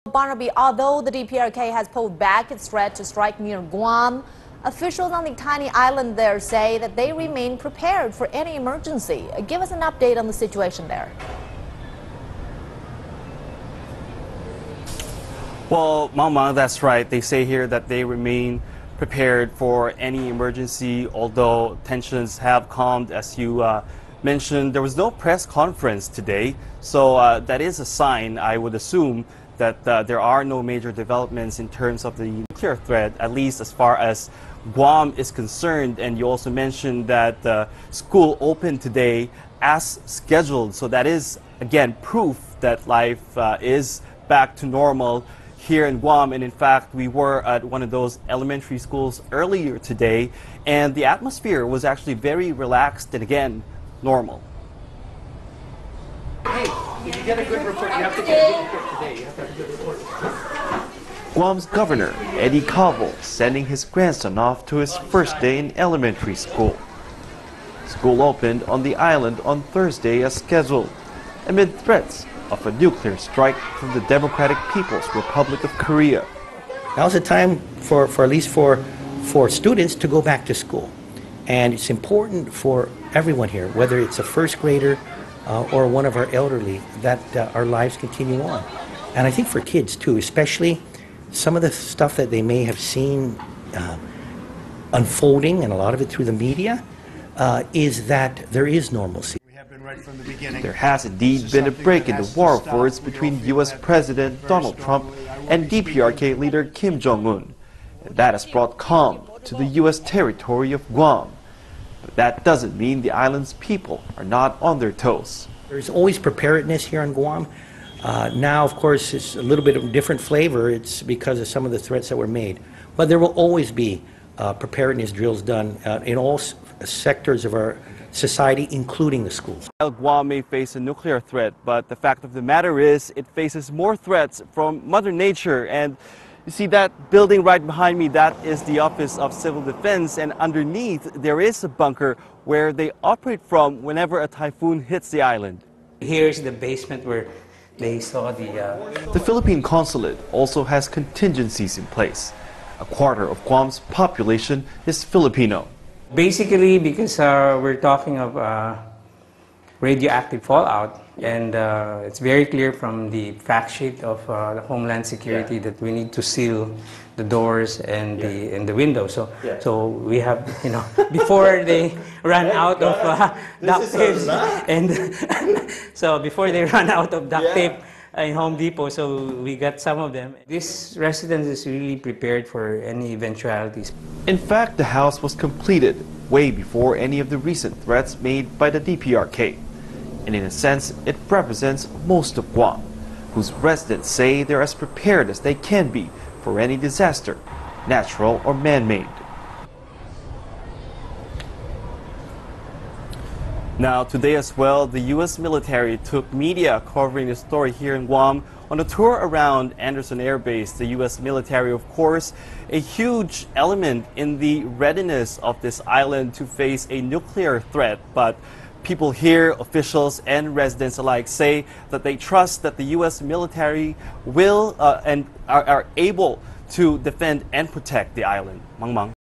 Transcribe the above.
Barnaby, although the DPRK has pulled back its threat to strike near Guam, officials on the tiny island there say that they remain prepared for any emergency. Give us an update on the situation there. Well, Mama, that's right. They say here that they remain prepared for any emergency, although tensions have calmed, as you mentioned. There was no press conference today, so that is a sign, I would assume, that there are no major developments in terms of the nuclear threat, at least as far as Guam is concerned. And you also mentioned that school opened today as scheduled, so that is, again, proof that life is back to normal here in Guam. And in fact, we were at one of those elementary schools earlier today, and the atmosphere was actually very relaxed and, again, normal. Hey, if you get a good report, you have to get a good report today. You have to have a good report. Guam's governor, Eddie Cavell, sending his grandson off to his first day in elementary school. School opened on the island on Thursday as scheduled, amid threats of a nuclear strike from the Democratic People's Republic of Korea. Now's the time for at least for students to go back to school. And it's important for everyone here, whether it's a first grader or one of our elderly, that our lives continue on. And I think for kids too, especially some of the stuff that they may have seen unfolding, and a lot of it through the media, is that there is normalcy. There has indeed been a break in the war of words between U.S. President Donald Trump and DPRK leader Kim Jong Un. And that has brought calm to the U.S. territory of Guam. But that doesn't mean the island's people are not on their toes. There's always preparedness here on Guam. Now, of course, it's a little bit of a different flavor. It's because of some of the threats that were made. But there will always be preparedness drills done in all sectors of our society, including the schools. Guam may face a nuclear threat, but the fact of the matter is it faces more threats from Mother Nature. And you see that building right behind me, that is the Office of Civil Defense, and underneath there is a bunker where they operate from whenever a typhoon hits the island. Here's the basement where they saw The Philippine consulate also has contingencies in place. A quarter of Guam's population is Filipino. Basically, because we're talking of radioactive fallout, and it's very clear from the fact sheet of the Homeland Security that we need to seal the doors and the windows. So we have, before they run out of duct tape, and so before they run out of duct tape in Home Depot, so we got some of them. This residence is really prepared for any eventualities. In fact, the house was completed way before any of the recent threats made by the DPRK. And in a sense, it represents most of Guam, whose residents say they're as prepared as they can be for any disaster, natural or man-made. Now, today as well, the U.S. military took media covering the story here in Guam on a tour around Andersen Air Base. The U.S. military, of course, a huge element in the readiness of this island to face a nuclear threat. But people here, officials and residents alike, say that they trust that the U.S. military will and are able to defend and protect the island. Mang Mang.